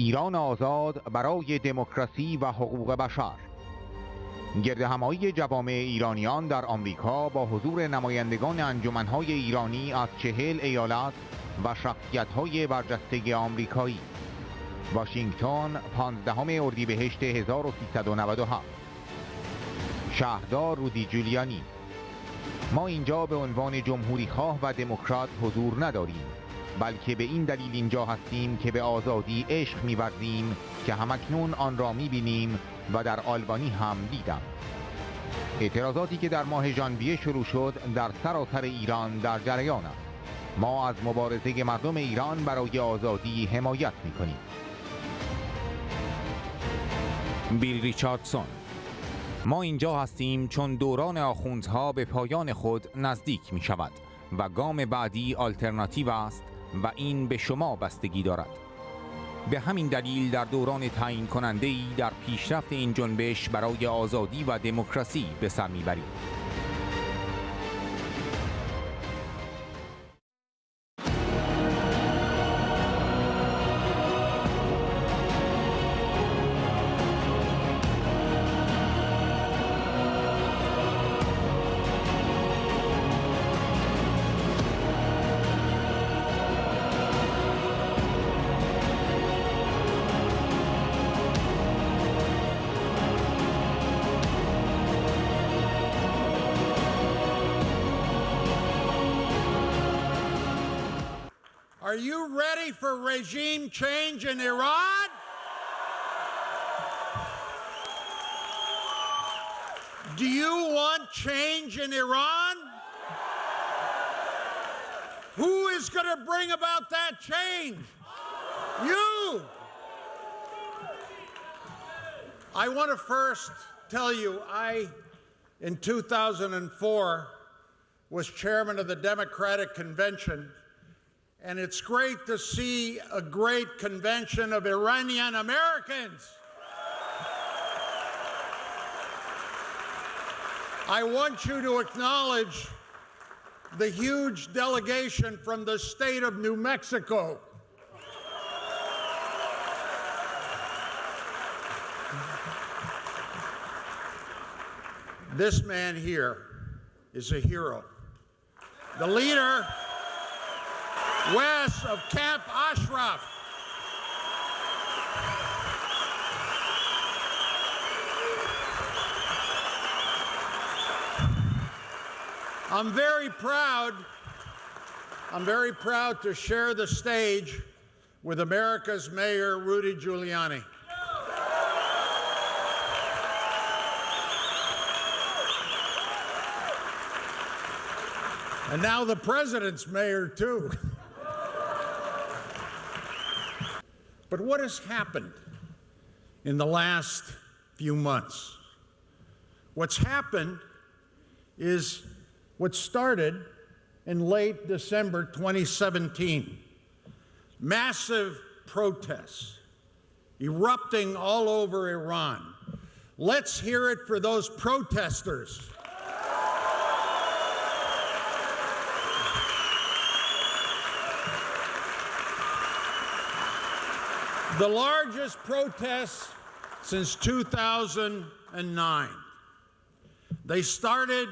ایران آزاد برای دموکراسی و حقوق بشر. گردهمایی جوامع ایرانیان در آمریکا با حضور نمایندگان انجمن‌های ایرانی از 40 ایالت و شخصیت‌های برجسته آمریکایی. واشنگتن، 15 اردیبهشت 1397. شهردار رودی جولیانی: ما اینجا به عنوان جمهوری‌خواه و دموکرات حضور نداریم، بلکه به این دلیل اینجا هستیم که به آزادی عشق می‌ورزیم که همکنون آن را می‌بینیم و در آلبانی هم دیدم. اعتراضاتی که در ماه ژانویه شروع شد در سراسر ایران در جریان است. ما از مبارزه مردم ایران برای آزادی حمایت می‌کنیم. بیل ریچاردسون: ما اینجا هستیم چون دوران آخوندها به پایان خود نزدیک می شود و گام بعدی آلترناتیو است و این به شما بستگی دارد. به همین دلیل در دوران تعیین کننده‌ای در پیشرفت این جنبش برای آزادی و دموکراسی به سر می‌بریم. Are you ready for regime change in Iran? Do you want change in Iran? Who is going to bring about that change? You! I want to first tell you, in 2004, was chairman of the Democratic Convention. And it's great to see a great convention of Iranian Americans. I want you to acknowledge the huge delegation from the state of New Mexico. This man here is a hero. The leader west of Camp Ashraf. I'm very proud to share the stage with America's Mayor Rudy Giuliani. And now the president's mayor too. But what has happened in the last few months? What's happened is what started in late December 2017. Massive protests erupting all over Iran. Let's hear it for those protesters. The largest protests since 2009. They started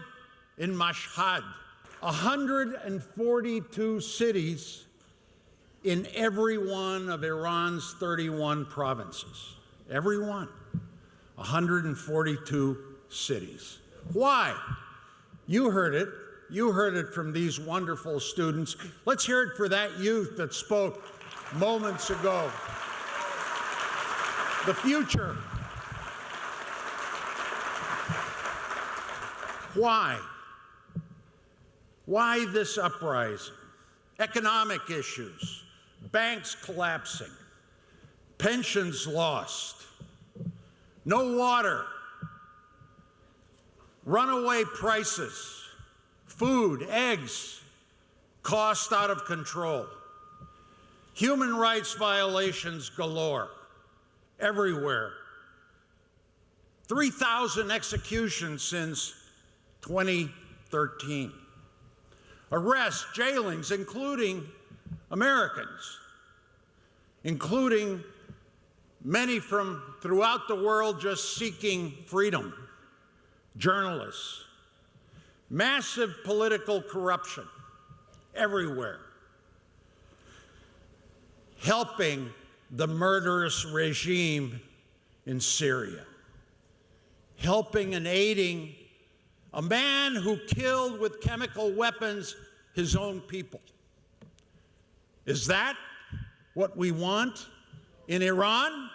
in Mashhad, 142 cities in every one of Iran's 31 provinces. Every one. 142 cities. Why? You heard it. You heard it from these wonderful students. Let's hear it for that youth that spoke moments ago. The future. Why? Why this uprising? Economic issues, banks collapsing, pensions lost, no water, runaway prices, food, eggs, cost out of control, human rights violations galore. Everywhere. 3,000 executions since 2013. Arrests, jailings, including Americans, including many from throughout the world just seeking freedom, journalists, massive political corruption everywhere, helping the murderous regime in Syria, helping and aiding a man who killed with chemical weapons his own people. Is that what we want in Iran?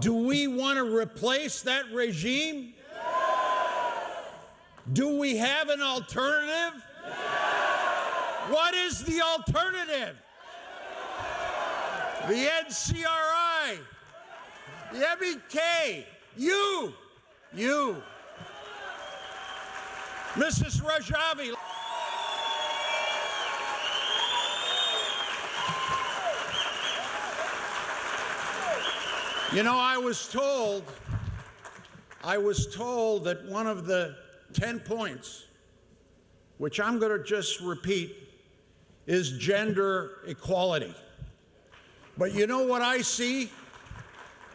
Do we want to replace that regime? Do we have an alternative? What is the alternative? The NCRI, the MEK, you, Mrs. Rajavi. You know, I was told that one of the 10 points, which I'm going to just repeat, is gender equality. But you know what I see?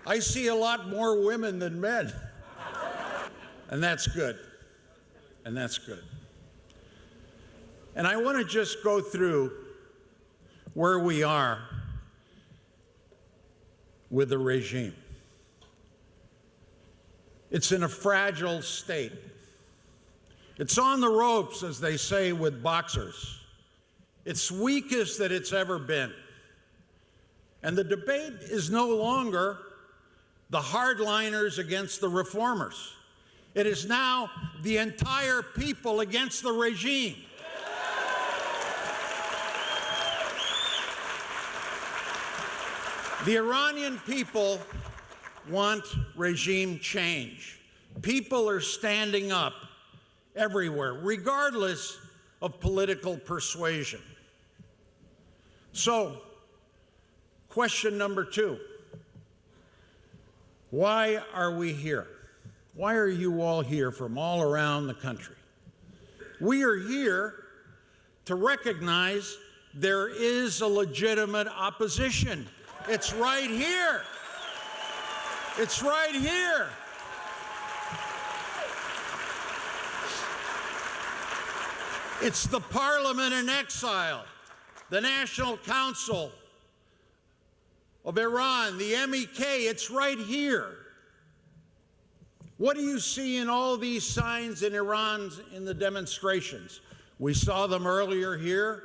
I see a lot more women than men. And that's good. And that's good. And I want to just go through where we are with the regime. It's in a fragile state. It's on the ropes, as they say with boxers. It's weakest that it's ever been. And the debate is no longer the hardliners against the reformers. It is now the entire people against the regime. The Iranian people want regime change. People are standing up everywhere, regardless of political persuasion. So, question number 2. Why are we here? Why are you all here from all around the country? We are here to recognize there is a legitimate opposition. It's right here. It's right here. It's the parliament in exile, the National Council of Iran, the MEK, it's right here. What do you see in all these signs in Iran in the demonstrations? We saw them earlier here.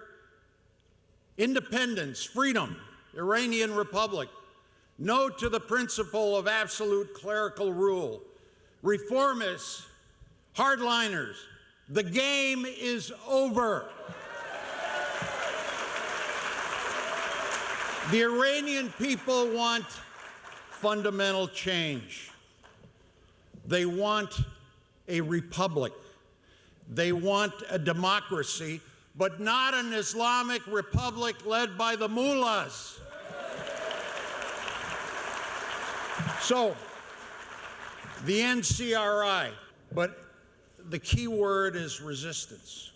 Independence, freedom, Iranian Republic, no to the principle of absolute clerical rule, reformists, hardliners. The game is over. The Iranian people want fundamental change. They want a republic. They want a democracy, but not an Islamic republic led by the mullahs. So, the NCRI, but the key word is resistance.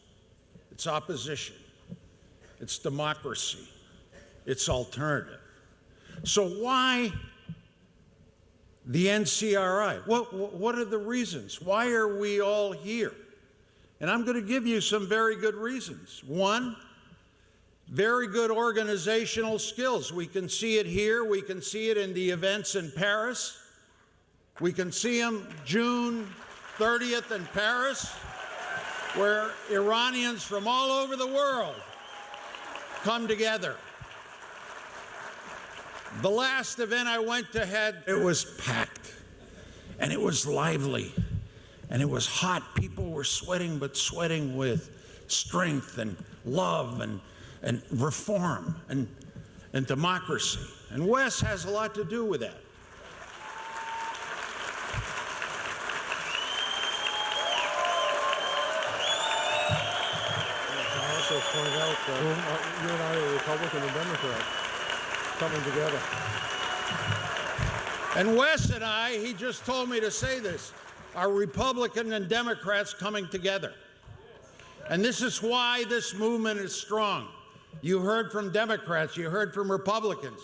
It's opposition. It's democracy. It's alternative. So why the NCRI? What are the reasons? Why are we all here? And I'm going to give you some very good reasons. One, very good organizational skills. We can see it here. We can see it in the events in Paris. We can see them June 30th in Paris, where Iranians from all over the world come together. The last event I went to it was packed, and it was lively, and it was hot. People were sweating, but sweating with strength and love and reform and democracy. And Wes has a lot to do with that. I also point out that you and I are Republican and Democrat coming together. And Wes and I, he just told me to say this, are Republican and Democrats coming together. And this is why this movement is strong. You heard from Democrats, you heard from Republicans.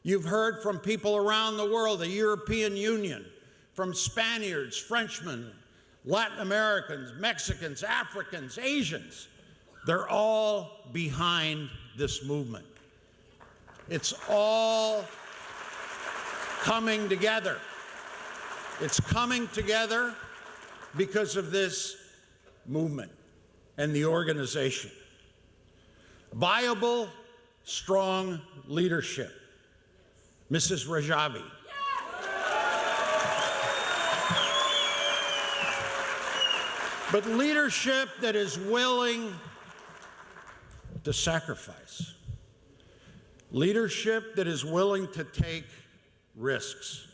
You've heard from people around the world, the European Union, from Spaniards, Frenchmen, Latin Americans, Mexicans, Africans, Asians. They're all behind this movement. It's all coming together. It's coming together because of this movement and the organization. Viable, strong leadership. Mrs. Rajavi. But leadership that is willing to sacrifice. Leadership that is willing to take risks.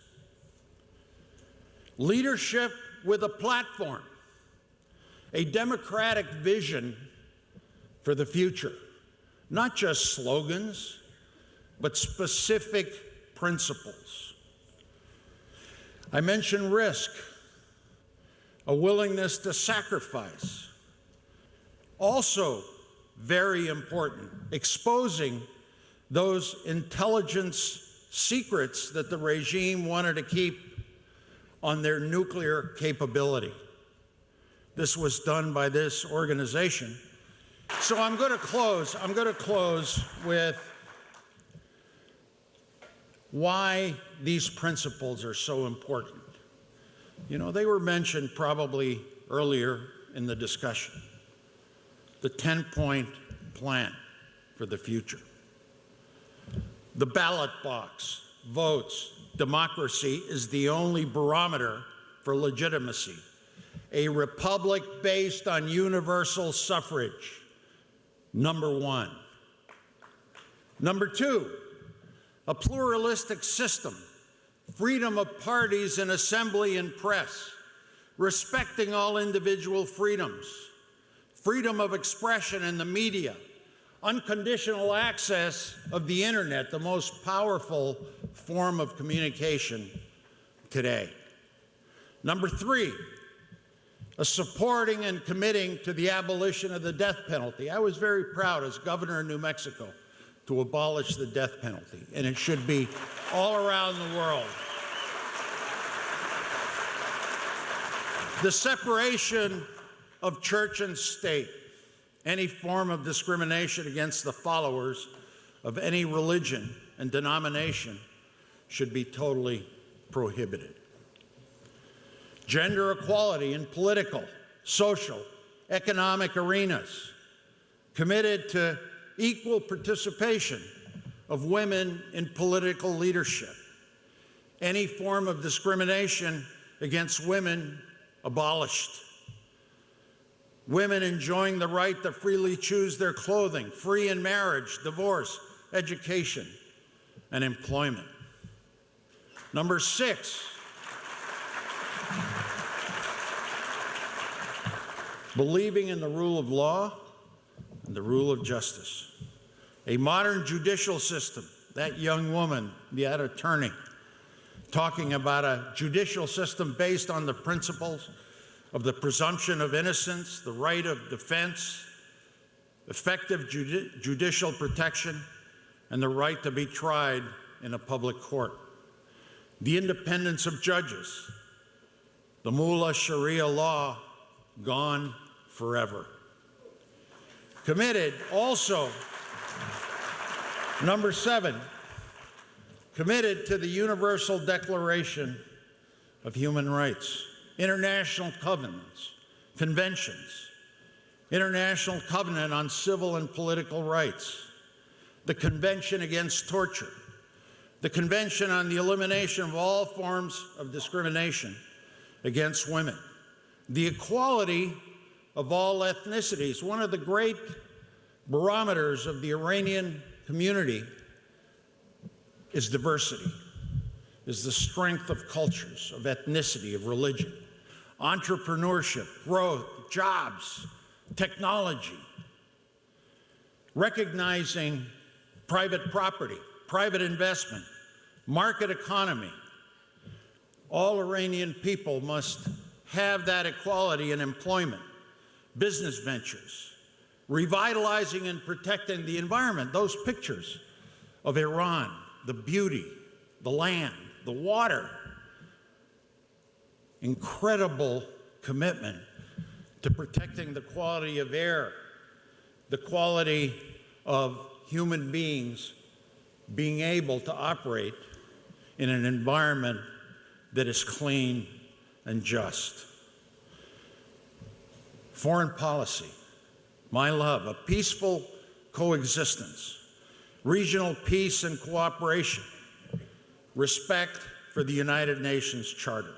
Leadership with a platform, a democratic vision for the future. Not just slogans, but specific principles. I mentioned risk, a willingness to sacrifice. Also, very important, exposing those intelligence secrets that the regime wanted to keep on their nuclear capability. This was done by this organization. So I'm going to close with why these principles are so important. You know, they were mentioned probably earlier in the discussion. The 10-point plan for the future. The ballot box, votes, democracy is the only barometer for legitimacy. A republic based on universal suffrage, number one. Number two, a pluralistic system, freedom of parties and assembly and press, respecting all individual freedoms, freedom of expression in the media, unconditional access of the internet, the most powerful form of communication today. Number three, a supporting and committing to the abolition of the death penalty. I was very proud as governor of New Mexico to abolish the death penalty, and it should be all around the world. The separation of church and state. Any form of discrimination against the followers of any religion and denomination should be totally prohibited. Gender equality in political, social, economic arenas. Committed to equal participation of women in political leadership. Any form of discrimination against women abolished. Women enjoying the right to freely choose their clothing, free in marriage, divorce, education, and employment. Number six, believing in the rule of law and the rule of justice. A modern judicial system, that young woman, that attorney, talking about a judicial system based on the principles of the presumption of innocence, the right of defense, effective judicial protection, and the right to be tried in a public court. The independence of judges, the Mullah Sharia law, gone forever. Committed also, number seven, committed to the Universal Declaration of Human Rights. International covenants, conventions, International Covenant on Civil and Political Rights, the Convention Against Torture, the Convention on the Elimination of All Forms of Discrimination against Women, the equality of all ethnicities. One of the great barometers of the Iranian community is diversity, is the strength of cultures, of ethnicity, of religion. Entrepreneurship, growth, jobs, technology, recognizing private property, private investment, market economy. All Iranian people must have that equality in employment, business ventures, revitalizing and protecting the environment. Those pictures of Iran the beauty, the land, the water. Incredible commitment to protecting the quality of air, the quality of human beings being able to operate in an environment that is clean and just. Foreign policy, my love, a peaceful coexistence, regional peace and cooperation, respect for the United Nations Charter,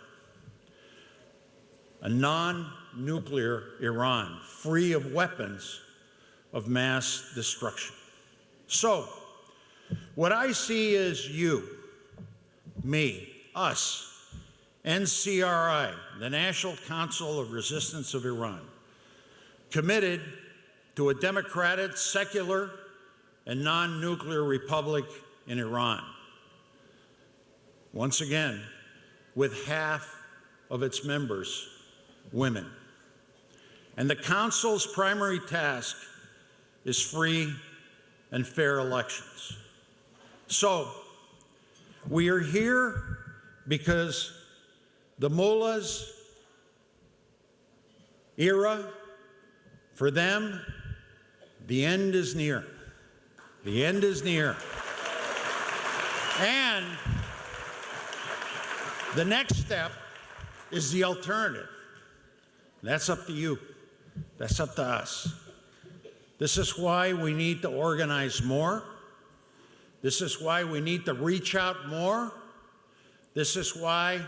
a non-nuclear Iran free of weapons of mass destruction. So, what I see is you, me, us, NCRI, the National Council of Resistance of Iran, committed to a democratic, secular, and non-nuclear republic in Iran. Once again, with half of its members women. And the Council's primary task is free and fair elections. So, we are here because the mullahs' era, for them, the end is near. The end is near. And the next step is the alternative. That's up to you. That's up to us. This is why we need to organize more. This is why we need to reach out more. This is why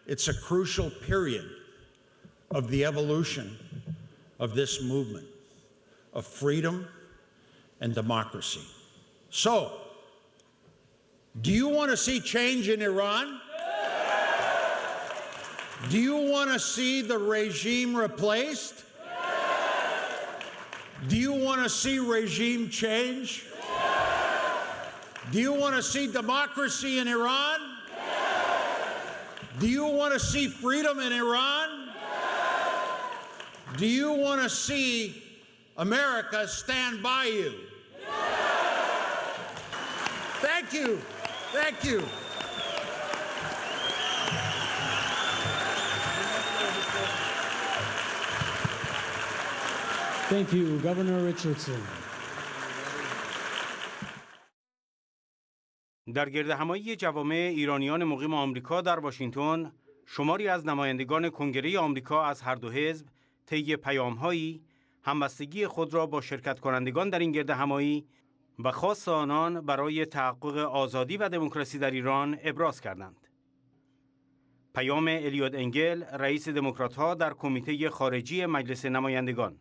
it's a crucial period of the evolution of this movement of freedom and democracy. So, do you want to see change in Iran? Do you want to see the regime replaced? Do you want to see regime change? Do you want to see democracy in Iran? Do you want to see freedom in Iran? Do you want to see America stand by you? Thank you. Thank you. Thank you, Governor Richardson. در گردهمایی جوامع ایرانیان مقیم آمریکا در واشنگتن، شماری از نمایندگان کنگره آمریکا از هر دو حزب طی پیام‌هایی همبستگی خود را با شرکت کنندگان در این گردهمایی و خاص آنان برای تحقق آزادی و دموکراسی در ایران ابراز کردند. پیام الیوت انگل، رئیس دموکرات‌ها در کمیته خارجی مجلس نمایندگان: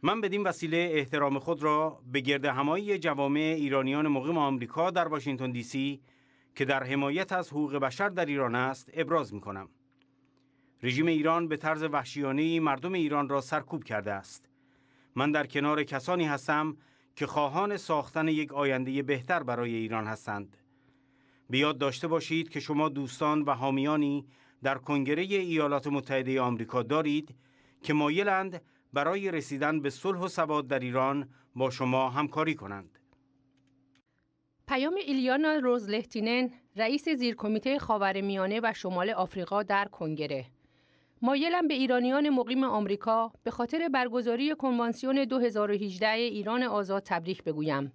من بدین وسیله احترام خود را به گردهمایی جوامع ایرانیان مقیم آمریکا در واشنگتن دی سی که در حمایت از حقوق بشر در ایران است ابراز می کنم. رژیم ایران به طرز وحشیانه‌ای مردم ایران را سرکوب کرده است. من در کنار کسانی هستم که خواهان ساختن یک آینده بهتر برای ایران هستند. به یاد داشته باشید که شما دوستان و حامیانی در کنگره ایالات متحده آمریکا دارید که مایلند برای رسیدن به صلح و ثبات در ایران با شما همکاری کنند. پیام ایلیانا روزلهتینن، رئیس زیرکمیته خاورمیانه و شمال آفریقا در کنگره: مایلم به ایرانیان مقیم آمریکا به خاطر برگزاری کنوانسیون 2018 ایران آزاد تبریک بگویم.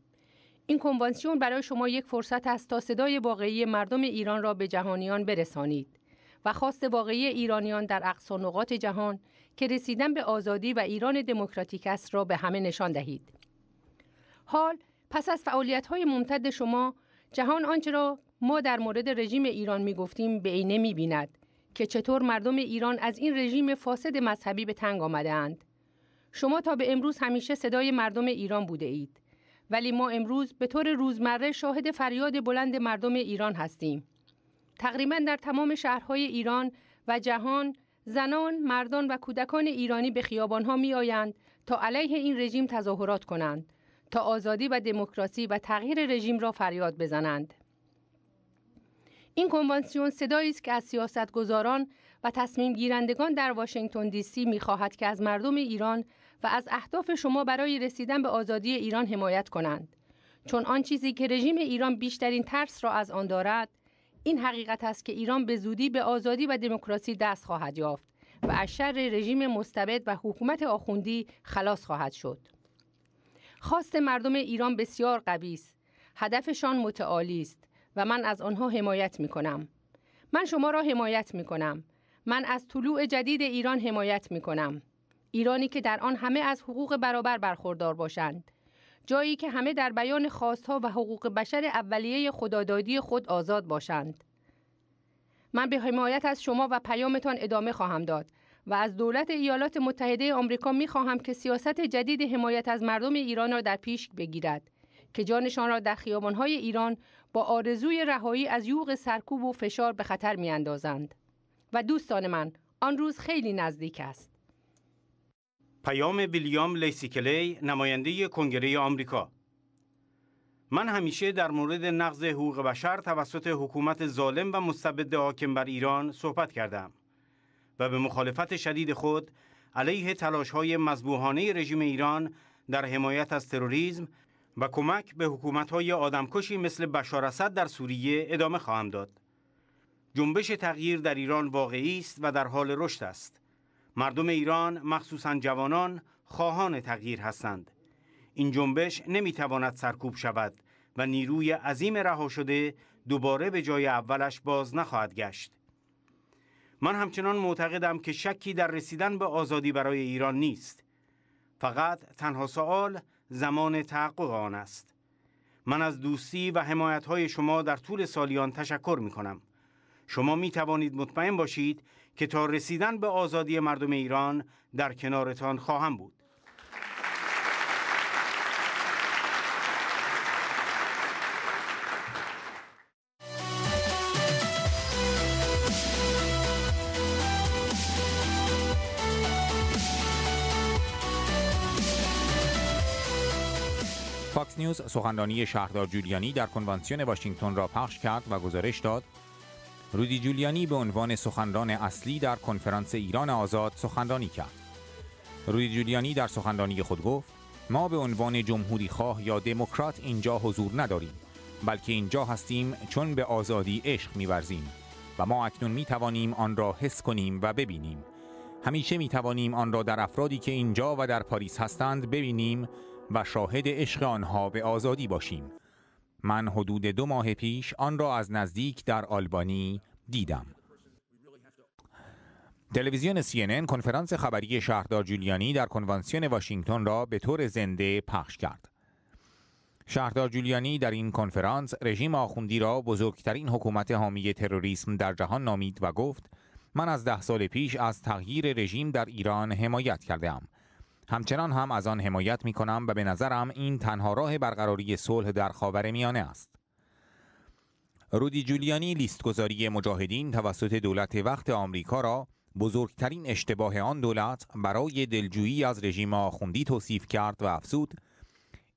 این کنوانسیون برای شما یک فرصت است تا صدای واقعی مردم ایران را به جهانیان برسانید و خواست واقعی ایرانیان در اقصا نقاط جهان که رسیدن به آزادی و ایران دموکراتیک است را به همه نشان دهید. حال پس از فعالیت‌های ممتد شما، جهان آنچه را ما در مورد رژیم ایران می‌گفتیم به عینه می‌بیند که چطور مردم ایران از این رژیم فاسد مذهبی به تنگ آمده‌اند. شما تا به امروز همیشه صدای مردم ایران بوده اید، ولی ما امروز به طور روزمره شاهد فریاد بلند مردم ایران هستیم. تقریباً در تمام شهرهای ایران و جهان زنان، مردان و کودکان ایرانی به خیابان‌ها می‌آیند تا علیه این رژیم تظاهرات کنند، تا آزادی و دموکراسی و تغییر رژیم را فریاد بزنند. این کنوانسیون صدایی است که از سیاستگزاران و تصمیم گیرندگان در واشنگتن دی سی می‌خواهد که از مردم ایران و از اهداف شما برای رسیدن به آزادی ایران حمایت کنند. چون آن چیزی که رژیم ایران بیشترین ترس را از آن دارد این حقیقت است که ایران به زودی به آزادی و دموکراسی دست خواهد یافت و از شر رژیم مستبد و حکومت آخوندی خلاص خواهد شد. خواست مردم ایران بسیار قوی است. هدفشان متعالی است و من از آنها حمایت می‌کنم. من شما را حمایت می‌کنم. من از طلوع جدید ایران حمایت می‌کنم. ایرانی که در آن همه از حقوق برابر برخوردار باشند. جایی که همه در بیان خواستها و حقوق بشر اولیه خدادادی خود آزاد باشند. من به حمایت از شما و پیامتان ادامه خواهم داد و از دولت ایالات متحده آمریکا می‌خواهم که سیاست جدید حمایت از مردم ایران را در پیش بگیرد که جانشان را در خیابان‌های ایران با آرزوی رهایی از یوغ سرکوب و فشار به خطر می‌اندازند. و دوستان من، آن روز خیلی نزدیک است. پیام ویلیام لیسیکلی، نماینده کنگره آمریکا. من همیشه در مورد نقض حقوق بشر توسط حکومت ظالم و مستبد حاکم بر ایران صحبت کردم و به مخالفت شدید خود علیه تلاش‌های مذبوحانه رژیم ایران در حمایت از تروریسم و کمک به حکومت‌های آدمکشی مثل بشار اسد در سوریه ادامه خواهم داد. جنبش تغییر در ایران واقعی است و در حال رشد است. مردم ایران، مخصوصاً جوانان، خواهان تغییر هستند. این جنبش نمیتواند سرکوب شود و نیروی عظیم رها شده دوباره به جای اولش باز نخواهد گشت. من همچنان معتقدم که شکی در رسیدن به آزادی برای ایران نیست. فقط تنها سوال زمان تحقق آن است. من از دوستی و حمایت‌های شما در طول سالیان تشکر می‌کنم. شما می‌توانید مطمئن باشید که تا رسیدن به آزادی مردم ایران در کنارتان خواهم بود. فاکس نیوز سخنرانی شهردار جولیانی در کنوانسیون واشنگتن را پخش کرد و گزارش داد رودی جولیانی به عنوان سخنران اصلی در کنفرانس ایران آزاد سخنرانی کرد. رودی جولیانی در سخنرانی خود گفت ما به عنوان جمهوری خواه یا دموکرات اینجا حضور نداریم، بلکه اینجا هستیم چون به آزادی عشق می‌ورزیم و ما اکنون می‌توانیم آن را حس کنیم و ببینیم. همیشه می‌توانیم آن را در افرادی که اینجا و در پاریس هستند ببینیم و شاهد عشق آنها به آزادی باشیم. من حدود 2 ماه پیش آن را از نزدیک در آلبانی دیدم. تلویزیون CNN کنفرانس خبری شهردار جولیانی در کنوانسیون واشنگتن را به طور زنده پخش کرد. شهردار جولیانی در این کنفرانس رژیم آخوندی را بزرگترین حکومت حامی تروریسم در جهان نامید و گفت من از 10 سال پیش از تغییر رژیم در ایران حمایت کرده‌ام. همچنان هم از آن حمایت می کنم و به نظرم این تنها راه برقراری صلح در خاورمیانه است. رودی جولیانی لیستگذاری مجاهدین توسط دولت وقت آمریکا را بزرگترین اشتباه آن دولت برای دلجویی از رژیم آخوندی توصیف کرد و افزود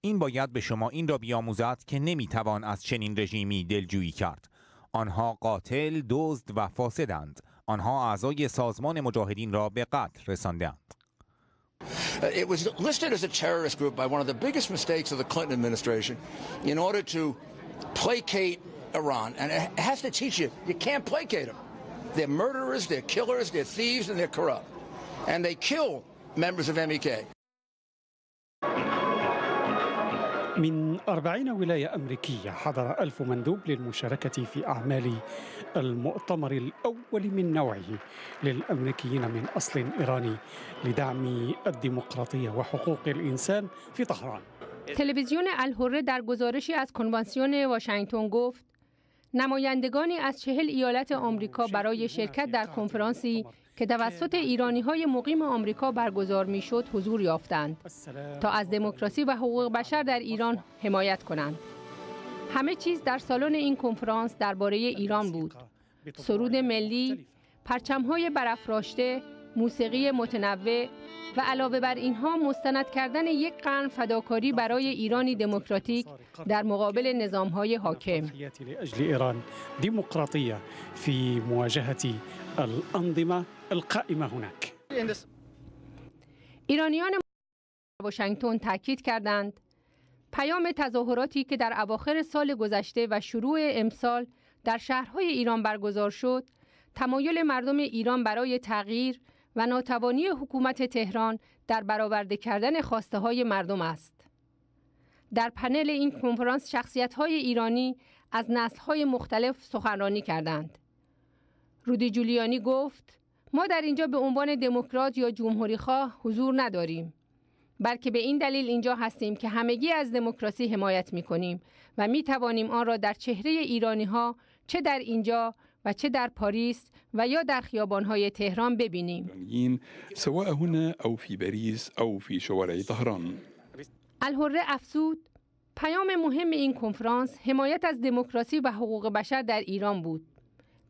این باید به شما این را بیاموزد که نمیتوان از چنین رژیمی دلجویی کرد. آنها قاتل، دزد و فاسدند. آنها اعضای سازمان مجاهدین را به قتل رساندند. It was listed as a terrorist group by one of the biggest mistakes of the Clinton administration in order to placate Iran. And it has to teach you, you can't placate them. They're murderers, they're killers, they're thieves, and they're corrupt. And they kill members of MEK. من 40 ولاية أمريكية حضر 1000 مندوب للمشاركة في أعمال المؤتمر الأول من نوعه للأمريكيين من أصل إيراني لدعم الديمقراطية وحقوق الإنسان في طهران. تلویزیون الحره در گزارشی از کنوانسیون واشنگتن گفت نمایندگانی از 40 ایالت آمریکا برای شرکت در کنفرانسی که توسط ایرانی‌های مقیم آمریکا برگزار می‌شد حضور یافتند تا از دموکراسی و حقوق بشر در ایران حمایت کنند. همه چیز در سالن این کنفرانس درباره ایران بود. سرود ملی، پرچم‌های برافراشته، موسیقی متنوع و علاوه بر اینها مستند کردن یک قرن فداکاری برای ایرانی دموکراتیک در مقابل نظام‌های حاکم. لأجل ایران دموکراتیه فی مواجهه الأنظمة القائمة هناك. ایرانیان واشنگتن تاکید کردند پیام تظاهراتی که در اواخر سال گذشته و شروع امسال در شهرهای ایران برگزار شد، تمایل مردم ایران برای تغییر و ناتوانی حکومت تهران در برآورده کردن خواسته‌های مردم است. در پنل این کنفرانس شخصیت‌های ایرانی از نسل‌های مختلف سخنرانی کردند. رودی جولیانی گفت: ما در اینجا به عنوان دموکرات یا جمهوری‌خواه حضور نداریم، بلکه به این دلیل اینجا هستیم که همگی از دموکراسی حمایت می‌کنیم و می‌توانیم آن را در چهره ایرانی‌ها چه در اینجا و چه در پاریس و یا در خیابان‌های تهران ببینیم. سواء هنا او في باريس او في شوارع طهران. الحره افزود: پیام مهم این کنفرانس حمایت از دموکراسی و حقوق بشر در ایران بود.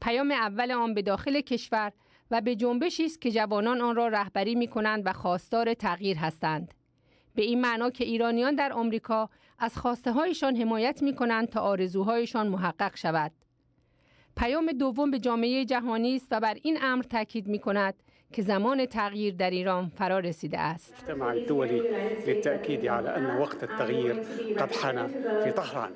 پیام اول آن به داخل کشور و به جنبشی است که جوانان آن را رهبری می‌کنند و خواستار تغییر هستند. به این معنا که ایرانیان در آمریکا از خواسته‌هایشان حمایت می‌کنند تا آرزوهایشان محقق شود. پیام دوم به جامعه جهانی است و بر این امر تاکید می‌کند که زمان تغییر در ایران فرا رسیده است. اجتماع الدولي للتأكيد على أن وقت التغيير قد حان في طهران.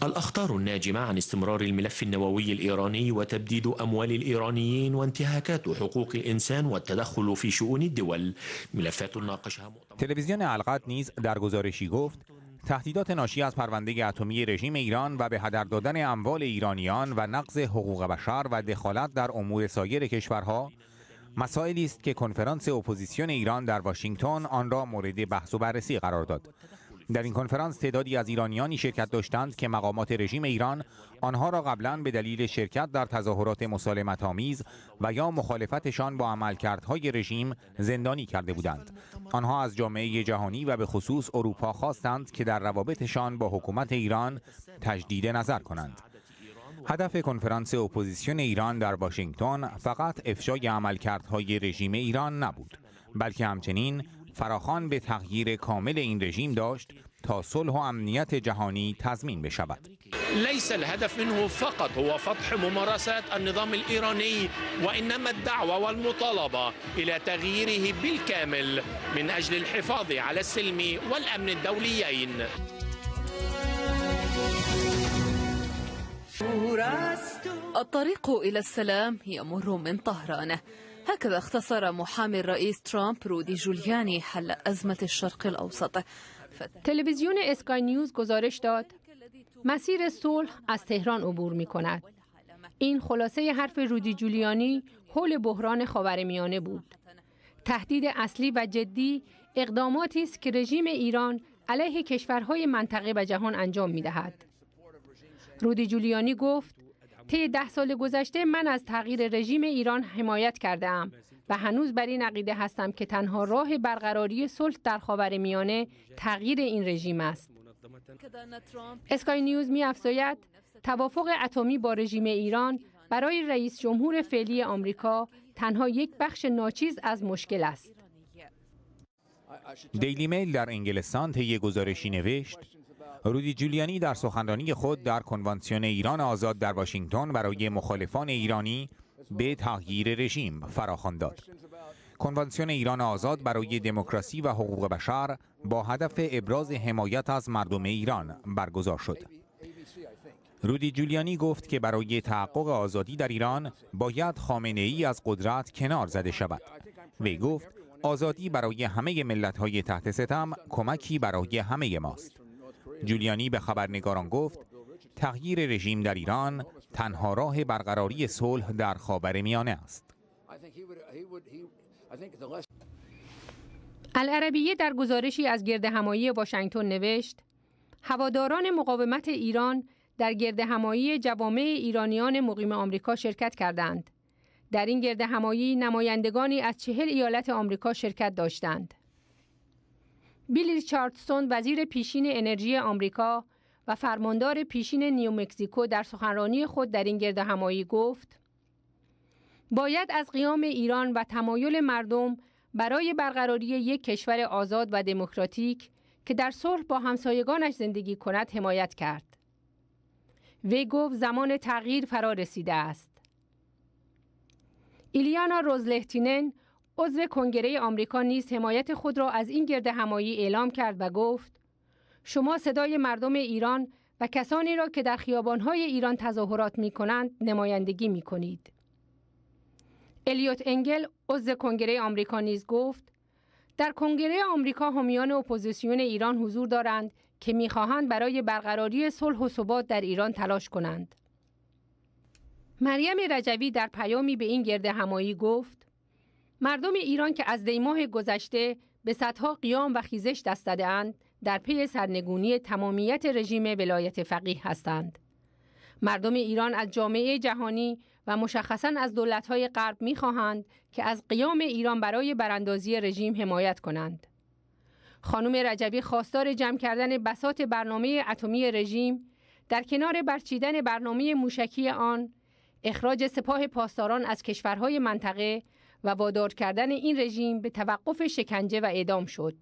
الأخطار الناجمة عن استمرار الملف النووي الإيراني وتبديد أموال الإيرانيين وانتهاكات حقوق الإنسان والتدخل في شؤون الدول ملفات ناقشها. تلویزیون القدس نیز در گزارشی گفت: تهدیدات ناشی از پرونده اتمی رژیم ایران و به هدر دادن اموال ایرانیان و نقض حقوق بشر و دخالت در امور سایر کشورها مسائلی است که کنفرانس اپوزیسیون ایران در واشنگتن آن را مورد بحث و بررسی قرار داد. در این کنفرانس تعدادی از ایرانیانی شرکت داشتند که مقامات رژیم ایران آنها را قبلا به دلیل شرکت در تظاهرات مسالمت‌آمیز و یا مخالفتشان با عملکردهای رژیم زندانی کرده بودند. آنها از جامعه جهانی و به خصوص اروپا خواستند که در روابطشان با حکومت ایران تجدید نظر کنند. هدف کنفرانس اپوزیسیون ایران در واشنگتن فقط افشای عملکردهای رژیم ایران نبود، بلکه همچنین فراخوان به تغییر کامل این رژیم داشت تا صلح و امنیت جهانی تضمین بشود. ليس الهدف منه فقط هو فتح ممارسات النظام الإيراني وإنما الدعوة والمطالبة إلى تغييره بالكامل من أجل الحفاظ على السلم والأمن الدوليين. الطريق إلى السلام يمر من طهران. هكذا اختصر محامي الرئيس ترامب رودي جولياني حل أزمة الشرق الأوسط. تلویزیون اسکای نیوز گزارش داد: مسیر صلح از تهران عبور می کند. این خلاصه حرف رودی جولیانی حول بحران خاورمیانه بود. تهدید اصلی و جدی اقداماتی است که رژیم ایران علیه کشورهای منطقه و جهان انجام می دهد. رودی جولیانی گفت: طی 10 سال گذشته من از تغییر رژیم ایران حمایت کرده‌ام و هنوز بر این عقیده هستم که تنها راه برقراری صلح در خاورمیانه تغییر این رژیم است. اسکای نیوز می‌افزاید توافق اتمی با رژیم ایران برای رئیس جمهور فعلی آمریکا تنها یک بخش ناچیز از مشکل است. دیلی میل در انگلستان طی گزارشی نوشت: رودی جولیانی در سخنرانی خود در کنوانسیون ایران آزاد در واشنگتن برای مخالفان ایرانی به تغییر رژیم فراخوان داد. کنوانسیون ایران آزاد برای دموکراسی و حقوق بشر با هدف ابراز حمایت از مردم ایران برگزار شد. رودی جولیانی گفت که برای تحقق آزادی در ایران باید خامنه‌ای از قدرت کنار زده شود. وی گفت: آزادی برای همه ملت‌های تحت ستم کمکی برای همه ماست. جولیانی به خبرنگاران گفت: تغییر رژیم در ایران تنها راه برقراری صلح در خاورمیانه است. العربیه در گزارشی از گردهمایی واشنگتن نوشت: هواداران مقاومت ایران در گردهمایی جوامع ایرانیان مقیم آمریکا شرکت کردند. در این گردهمایی نمایندگانی از 40 ایالت آمریکا شرکت داشتند. بیل ریچاردسون وزیر پیشین انرژی آمریکا و فرماندار پیشین نیومکزیکو در سخنرانی خود در این گردهمایی گفت: باید از قیام ایران و تمایل مردم برای برقراری یک کشور آزاد و دموکراتیک که در صلح با همسایگانش زندگی کند حمایت کرد. وی گفت زمان تغییر فرا رسیده است. ایلیانا روزلهتینن، عضو کنگره آمریکا نیز حمایت خود را از این گردهمایی اعلام کرد و گفت: شما صدای مردم ایران و کسانی را که در خیابان‌های ایران تظاهرات می‌کنند نمایندگی می‌کنید. الیوت انگل عضو کنگره آمریکا نیز گفت: در کنگره آمریکا حامیان اپوزیسیون ایران حضور دارند که می‌خواهند برای برقراری صلح و ثبات در ایران تلاش کنند. مریم رجوی در پیامی به این گردهمایی گفت: مردم ایران که از دی‌ماه گذشته به صدها قیام و خیزش دست داده‌اند، در پی سرنگونی تمامیت رژیم ولایت فقیه هستند. مردم ایران از جامعه جهانی و مشخصاً از دولت‌های غرب می‌خواهند که از قیام ایران برای براندازی رژیم حمایت کنند. خانم رجوی خواستار جمع کردن بساط برنامه اتمی رژیم در کنار برچیدن برنامه موشکی آن، اخراج سپاه پاسداران از کشورهای منطقه و وادار کردن این رژیم به توقف شکنجه و اعدام شد.